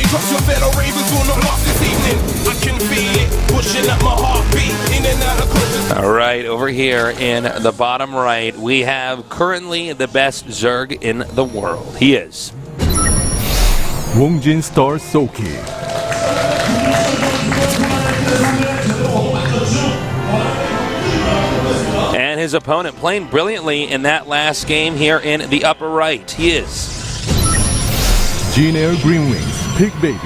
Cause your fellow ravens will not last this evening. I can feel it, pushing up my heartbeat, in and out of conscious. All right, over here in the bottom right, we have currently the best Zerg in the world. He is Wongjin star SoulKey. And his opponent playing brilliantly in that last game here in the upper right. He is Jin-Air Green Wings, Pigbaby.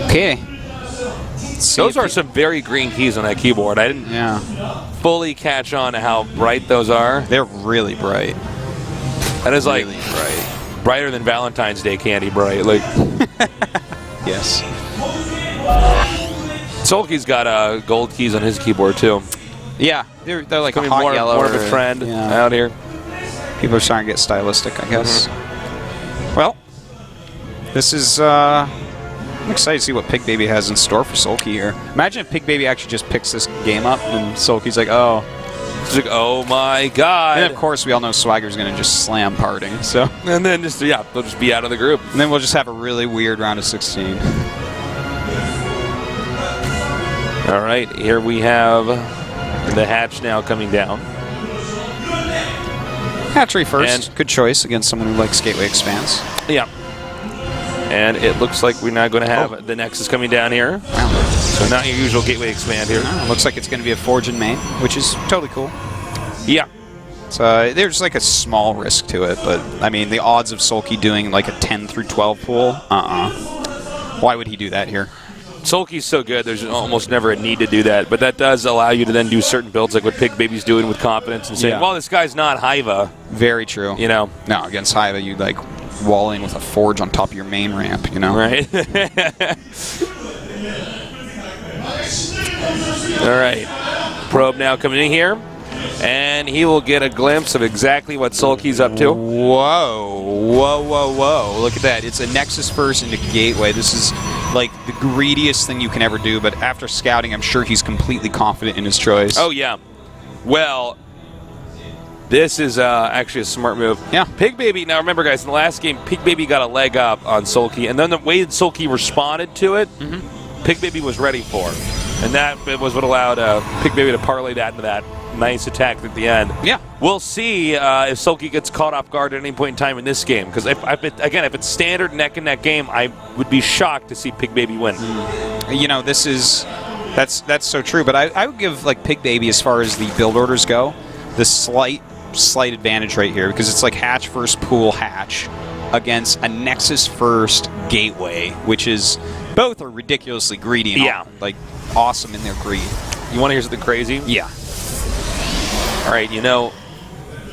Okay. Those are some very green keys on that keyboard. I didn't fully catch on to how bright those are. They're really bright. That is like Really bright. brighter than Valentine's Day candy bright. Like Yes. SoulKey's got gold keys on his keyboard too. Yeah, they're like a Becoming hot more, yellow. more of a trend out here. People are starting to get stylistic, I guess. Well, this is. I'm excited to see what Pigbaby has in store for SoulKey here. Imagine if Pigbaby actually just picks this game up and SoulKey's like, oh. It's like, oh my god. And of course, we all know Swagger's going to just slam parting. So. And then just, they'll just be out of the group. And then we'll just have a really weird round of 16. All right, here we have the hatch now coming down. Hatchery first. Good choice against someone who likes Gateway Expanse. Yeah. And it looks like we're now going to have the Nexus coming down here. Wow. So not your usual Gateway Expand here. Looks like it's going to be a Forge in main, which is totally cool. Yeah. So there's like a small risk to it, but I mean the odds of SoulKey doing like a 10 through 12 pool, why would he do that here? SoulKey's so good, there's almost never a need to do that, but that does allow you to then do certain builds like what Pigbaby's doing with confidence and saying, well, this guy's not Hiva. Very true. You know? No, against Hiva, you like wall in with a Forge on top of your main ramp, you know? Right. All right. Probe now coming in here, and he will get a glimpse of exactly what SoulKey's up to. Whoa, whoa, whoa, whoa. Look at that. It's a Nexus first into Gateway. This is like the greediest thing you can ever do, but after scouting, I'm sure he's completely confident in his choice. Oh, yeah. Well, this is actually a smart move. Yeah. Pigbaby, now remember, guys, in the last game, Pigbaby got a leg up on SoulKey, and then the way that SoulKey responded to it, Pigbaby was ready for. And that was what allowed Pigbaby to parlay that into that nice attack at the end. Yeah. We'll see if SoulKey gets caught off guard at any point in time in this game. Because, if it's standard neck-and-neck game, I would be shocked to see Pigbaby win. You know, this is... That's so true, but I would give like Pigbaby, as far as the build orders go, the slight advantage right here, because it's like hatch first pool hatch against a Nexus first Gateway, which is... Both are ridiculously greedy and like awesome in their greed. You want to hear something crazy? Yeah. All right, you know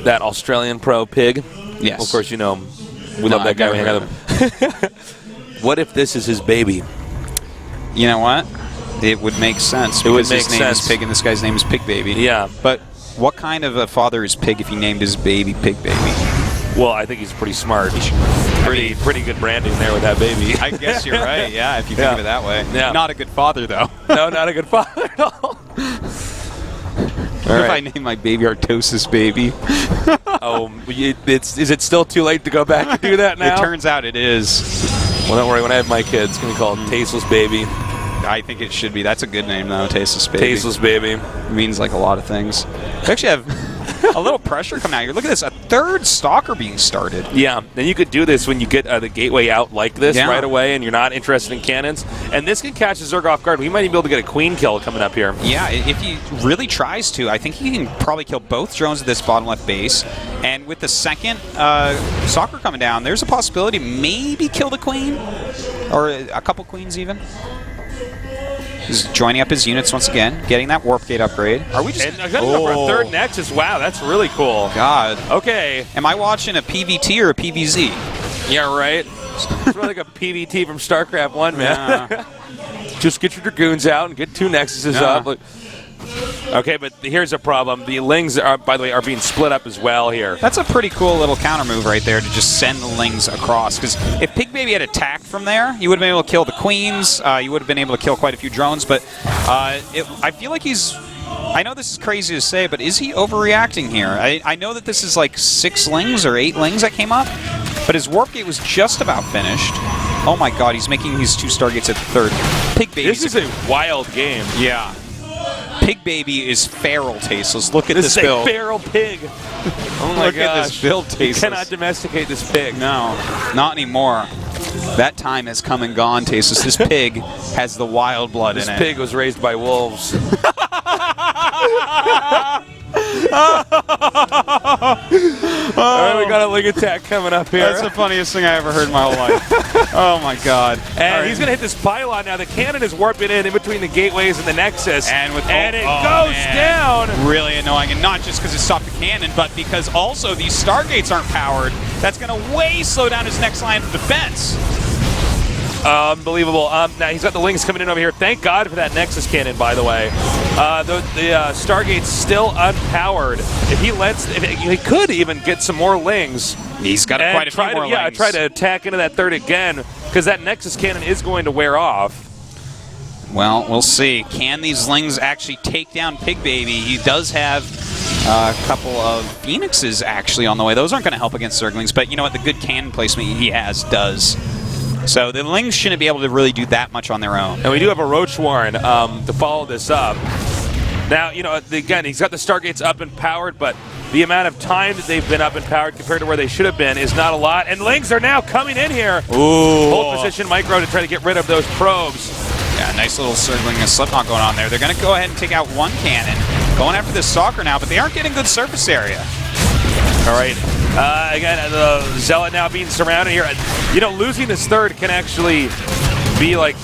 that Australian pro Pig? Yes. Well, of course you know him. We love that guy. We hang out with him. What if this is his baby? You know what? It would make sense. It would make his name is Pig and this guy's name is Pigbaby. Yeah. But what kind of a father is Pig if he named his baby Pigbaby? Well, I think he's pretty smart. Pretty good branding there with that baby. I guess you're right, yeah, if you think of it that way. Yeah. Not a good father, though. No, not a good father at all. If I name my baby Artosis Baby. Is it still too late to go back and do that now? It turns out it is. Well, don't worry. When I have my kids, it's going to be called Tasteless Baby. I think it should be. That's a good name, though, Tasteless Baby. Tasteless Baby. It means like a lot of things. We actually have a little pressure coming out here. Look at this, a third Stalker being started. Yeah, and you could do this when you get the Gateway out like this right away and you're not interested in cannons. And this can catch a Zerg off guard. We might even be able to get a Queen kill coming up here. Yeah, if he really tries to, I think he can probably kill both drones at this bottom left base. And with the second Stalker coming down, there's a possibility maybe kill the Queen. Or a couple Queens even. He's joining up his units once again, getting that Warp Gate upgrade. Are we just... And go for a third Nexus. Wow, that's really cool. God. Okay. Am I watching a PVT or a PVZ? Yeah, right. It's really like a PVT from Starcraft 1, man. Yeah. Just get your Dragoons out and get two Nexuses up. Okay, but here's a problem. The Lings, by the way, are being split up as well here. That's a pretty cool little counter move right there to just send the Lings across. Because if Pigbaby had attacked from there, you would have been able to kill the Queens. You would have been able to kill quite a few drones. But I feel like he's I know this is crazy to say, but is he overreacting here? I know that this is like 6 lings or 8 lings that came up, but his warp gate was just about finished. Oh my god, he's making these 2 Stargates at the 3rd. Pigbaby. This is a wild game. Yeah. Pigbaby is feral, Tasteless. Look at this build. This is a feral pig. Oh my Look gosh. at this build, Tasteless. You cannot domesticate this pig. No, not anymore. That time has come and gone, Tasteless. This pig has the wild blood in it. This pig was raised by wolves. All right, we got a ling attack coming up here. That's the funniest thing I ever heard in my whole life. Oh my god. And he's going to hit this pylon now. The cannon is warping in between the gateways and the Nexus. And it goes down. Really annoying. And not just because it stopped the cannon, but because also these Stargates aren't powered. That's going to way slow down his next line of defense. Unbelievable. Now he's got the lings coming in over here. Thank God for that Nexus cannon, by the way. The Stargate's still unpowered. If he could even get some more lings. He's got quite a few more lings. Yeah, try to attack into that 3rd again, because that Nexus cannon is going to wear off. Well, we'll see. Can these lings actually take down Pigbaby? He does have a couple of Phoenixes actually on the way. Those aren't going to help against Zerglings, but you know what? The good cannon placement he has does. So the lings shouldn't be able to really do that much on their own. And we do have a Roach Warren to follow this up. Now, you know, again, he's got the Stargates up and powered, but the amount of time that they've been up and powered compared to where they should have been is not a lot. And lings are now coming in here. Ooh. Hold position micro to try to get rid of those probes. Yeah, nice little circling and slipknot going on there. They're going to go ahead and take out 1 cannon. Going after this Stalker now, but they aren't getting good surface area. All right. Again, the Zealot now being surrounded here. You know, losing this 3rd can actually be like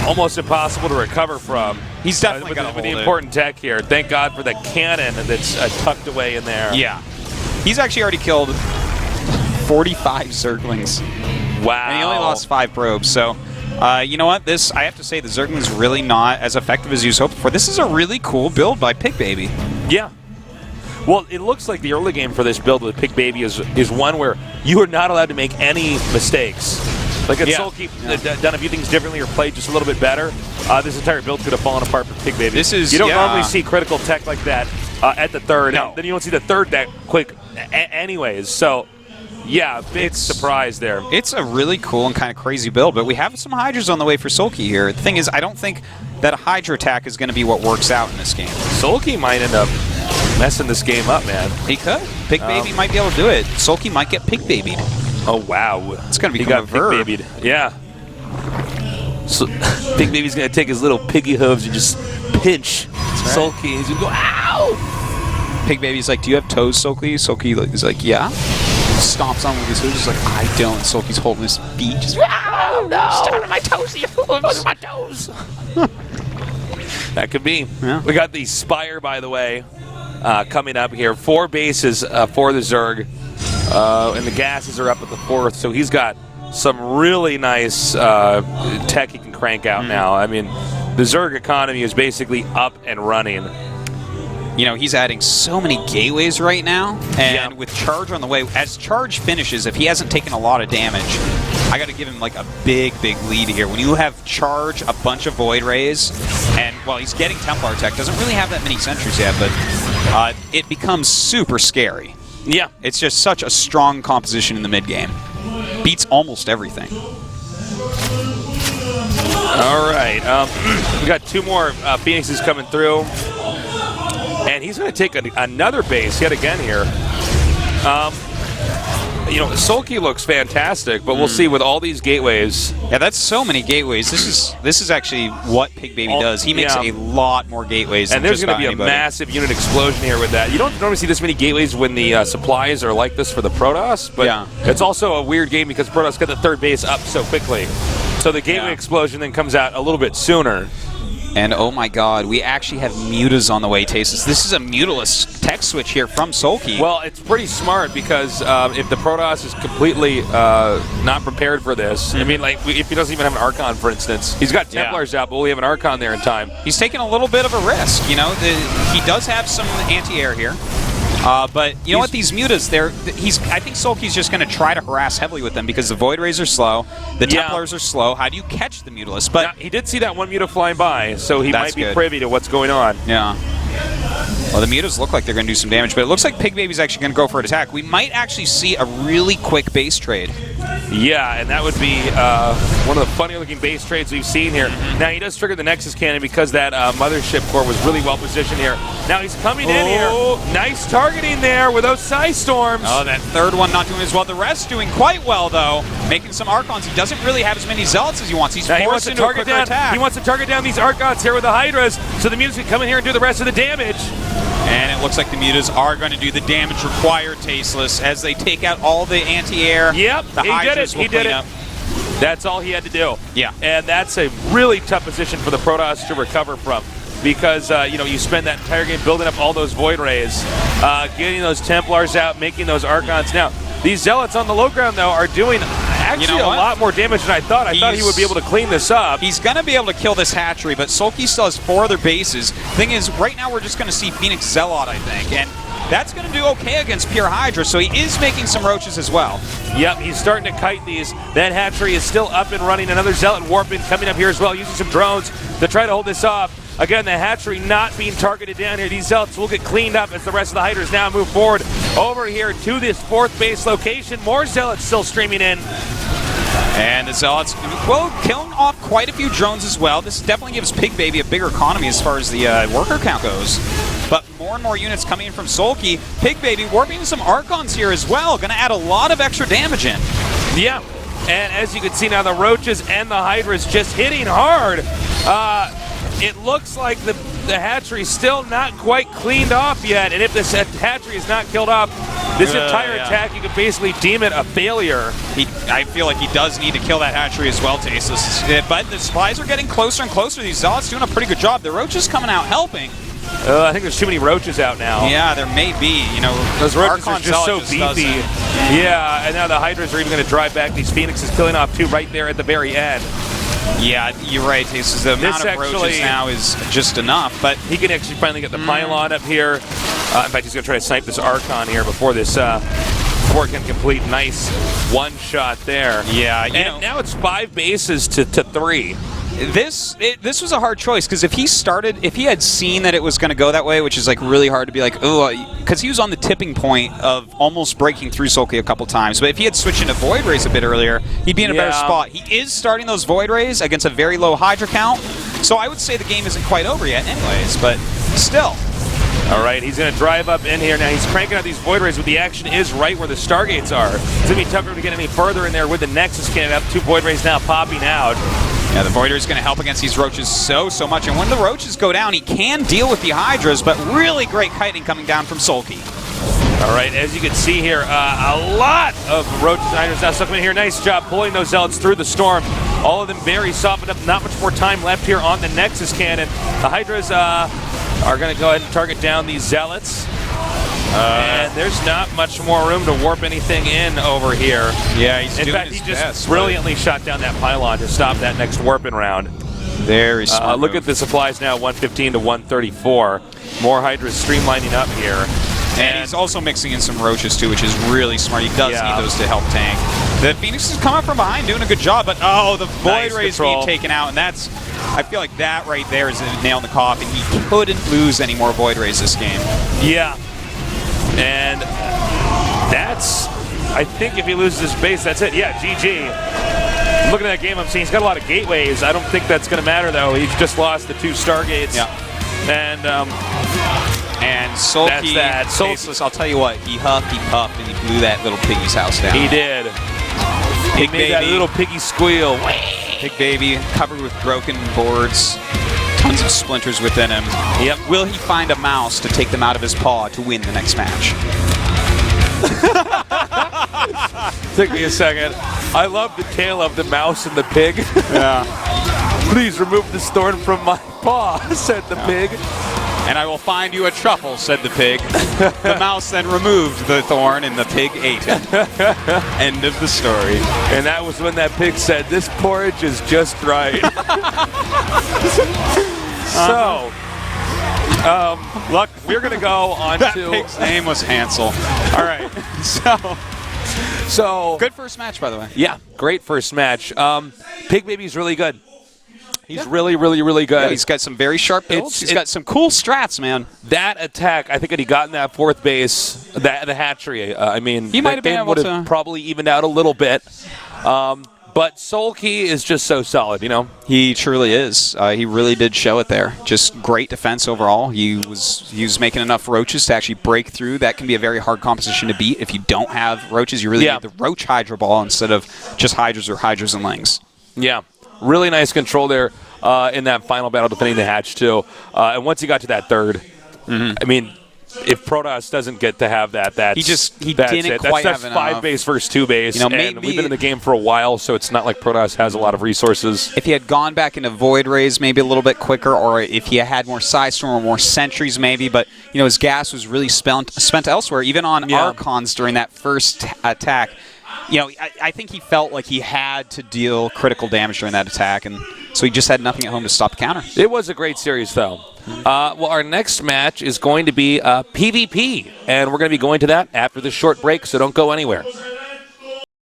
almost impossible to recover from. He's definitely got to hold the it. important tech here. Thank God for the cannon that's tucked away in there. Yeah. He's actually already killed 45 Zerglings. Wow. And he only lost 5 probes, so you know what? I have to say, the Zergling's really not as effective as you hoped for. This is a really cool build by Pigbaby. Yeah. Well, it looks like the early game for this build with Pigbaby is one where you are not allowed to make any mistakes. Like at SoulKey, done a few things differently or played just a little bit better. This entire build could have fallen apart for Pigbaby. You don't normally see critical tech like that at the 3rd. No. Then you don't see the 3rd that quick anyways. So, yeah, big surprise there. It's a really cool and kind of crazy build, but we have some Hydras on the way for SoulKey here. The thing is, I don't think that a Hydra attack is going to be what works out in this game. SoulKey might end up messing this game up, man. He could. Pigbaby might be able to do it. SoulKey might get Pigbaby'd. Oh, wow. It's going to be a verb. Pigbaby'd. Yeah. So, Pigbaby's going to take his little piggy hooves and just pinch SoulKey. He's going to go, ow! Pigbaby's like, do you have toes, SoulKey? SoulKey is like, yeah. Stomps on with his hooves. He's like, I don't. SoulKey's holding his feet. Just, oh, no! Start on my toes. On my toes. That could be. Yeah. We got the Spire, by the way, coming up here. 4 bases for the Zerg. And the gases are up at the 4th, so he's got some really nice tech he can crank out now. I mean, the Zerg economy is basically up and running. You know, he's adding so many gateways right now, and with Charge on the way, as Charge finishes, if he hasn't taken a lot of damage, I got to give him like a big lead here. When you have Charge, a bunch of Void Rays, and, well, he's getting Templar tech, doesn't really have that many sentries yet, but it becomes super scary. Yeah. It's just such a strong composition in the mid-game. Beats almost everything. All right. We got 2 more Phoenixes coming through. And he's going to take another base yet again here. You know, SoulKey looks fantastic, but we'll see with all these gateways. Yeah, that's so many gateways. This is actually what Pigbaby does. He makes a lot more gateways than just about anybody. And there's going to be a massive unit explosion here with that. You don't normally see this many gateways when the supplies are like this for the Protoss, but it's also a weird game because Protoss got the 3rd base up so quickly. So the gateway explosion then comes out a little bit sooner. And oh my god, we actually have Mutas on the way, Tasteless. This is a Mutaless tech switch here from SoulKey. Well, it's pretty smart because if the Protoss is completely not prepared for this, I mean, like, if he doesn't even have an Archon, for instance, he's got Templars out, but will he have an Archon there in time? He's taking a little bit of a risk, you know. He does have some anti-air here. But you know what? These Mutas, I think SoulKey's just going to try to harass heavily with them because the Void Rays are slow, the Templars are slow. How do you catch the Mutalist? But now, he did see that one Muta flying by, so he might be privy to what's going on. Yeah. Well, the mutas look like they're going to do some damage, but it looks like Pigbaby's actually going to go for an attack. We might actually see a really quick base trade. Yeah, and that would be one of the funny-looking base trades we've seen here. Now, he does trigger the Nexus Cannon because that Mothership Core was really well positioned here. Now he's coming in here. Nice targeting there with those Psy Storms. Oh, that third one not doing as well. The rest doing quite well, though. Making some Archons. He doesn't really have as many Zealots as he wants. He's forced into a quicker attack. He wants to target down these Archons here with the Hydras, so the Mutas can come in here and do the rest of the damage. And it looks like the Mutas are going to do the damage required, Tasteless, as they take out all the anti-air. Yep, the he did it. He did it. Up. That's all he had to do. Yeah. And that's a really tough position for the Protoss to recover from. Because, you spend that entire game building up all those Void Rays, getting those Templars out, making those Archons. Now, these Zealots on the low ground, though, are doing actually a lot more damage than I thought. I thought he would be able to clean this up. He's going to be able to kill this hatchery, but SoulKey still has 4 other bases. Thing is, right now we're just going to see Phoenix Zealot, I think, and that's going to do okay against Pure Hydra, so he is making some roaches as well. Yep, he's starting to kite these. That hatchery is still up and running. Another Zealot warping coming up here as well, using some drones to try to hold this off. Again, the hatchery not being targeted down here. These Zealots will get cleaned up as the rest of the Hydras now move forward over here to this 4th base location. More Zealots still streaming in. And the Zealots, well, killing off quite a few drones as well. This definitely gives Pigbaby a bigger economy as far as the worker count goes. But more and more units coming in from SoulKey. Pigbaby warping some Archons here as well. Going to add a lot of extra damage in. Yeah, and as you can see now, the Roaches and the Hydras just hitting hard. It looks like the hatchery's still not quite cleaned off yet, and if this hatchery is not killed off, this entire attack, you can basically deem it a failure. I feel like he does need to kill that hatchery as well, Tasteless. But the supplies are getting closer and closer. These Zealots doing a pretty good job. The Roaches coming out helping. I think there's too many Roaches out now. Yeah, there may be. Those Roaches are just so beefy. Yeah, and now the Hydras are even going to drive back these Phoenixes, killing off 2 right there at the very end. Yeah, you're right, Tasteless. The amount of roaches now is just enough, but he can actually finally get the pylon up here. In fact, he's going to try to snipe this Archon here before this before it can complete. Nice one shot there. Yeah, and now it's 5 bases to 3. This was a hard choice because if he had seen that it was going to go that way, which is like really hard to be like, oh, because he was on the tipping point of almost breaking through SoulKey a couple times. But if he had switched into Void Rays a bit earlier, he'd be in a better spot. He is starting those Void Rays against a very low Hydra count, so I would say the game isn't quite over yet, anyways. But still. All right, he's going to drive up in here now. He's cranking out these Void Rays, but the action is right where the Stargates are. It's going to be tougher to get any further in there with the Nexus Cannon up. 2 Void Rays now popping out. Yeah, the Voider is going to help against these Roaches so much. And when the Roaches go down, he can deal with the Hydras, but really great kiting coming down from SoulKey. All right, as you can see here, a lot of Roaches and Hydras now stuck in here. Nice job pulling those Zealots through the storm. All of them very softened up. Not much more time left here on the Nexus Cannon. The Hydras are going to go ahead and target down these Zealots. And there's not much more room to warp anything in over here. Yeah, he's doing his best. In fact, he just brilliantly shot down that pylon to stop that next warping round. Very smart. Look at the supplies now, 115 to 134. More Hydras streamlining up here. And he's also mixing in some Roaches too, which is really smart. He does need those to help tank. The Phoenix is coming from behind, doing a good job, but the Void Rays being taken out, and that's, I feel like that right there is a nail in the coffin. He couldn't lose any more Void Rays this game. Yeah. And that's, I think if he loses his base, that's it. Yeah, GG. Looking at that game, I'm seeing he's got a lot of gateways. I don't think that's going to matter, though. He's just lost the 2 Stargates. Yeah. And SoulKey, Tasteless, I'll tell you what, he huffed, he puffed, and he blew that little piggy's house down. He did. He made that little piggy squeal. Pigbaby covered with broken boards. Tons of splinters within him. Yep. Will he find a mouse to take them out of his paw to win the next match? Take me a second. I love the tale of the mouse and the pig. Yeah. Please remove this thorn from my paw, said the pig. And I will find you a truffle, said the pig. The mouse then removed the thorn and the pig ate it. End of the story. And that was when that pig said, "This porridge is just right." So, look, we're going to go on that to... pig's name was Hansel. All right. So good first match, by the way. Yeah, great first match. Pigbaby's really good. He's really, really, really good. Yeah, he's got some very sharp builds. He's got some cool strats, man. That attack, I think, had he gotten that fourth base, the hatchery, I mean, he might have been game able would have to probably evened out a little bit. But SoulKey is just so solid, you know? He truly is. He really did show it there. Just great defense overall. He was making enough roaches to actually break through. That can be a very hard composition to beat. If you don't have roaches, you really need the roach Hydra ball instead of just hydras or hydras and lings. Yeah. Really nice control there in that final battle defending the hatch, too. And once he got to that third, I mean, if Protoss doesn't get to have that, he didn't quite have that's 5 base versus 2 base. You know, and we've been in the game for a while, so it's not like Protoss has a lot of resources. If he had gone back into Void Rays maybe a little bit quicker, or if he had more Sidestorm or more Sentries maybe, but you know his gas was really spent elsewhere, even on Archons during that first attack. You know, I think he felt like he had to deal critical damage during that attack, and so he just had nothing at home to stop the counter. It was a great series, though. Well, our next match is going to be PvP, and we're going to be going to that after this short break, so don't go anywhere.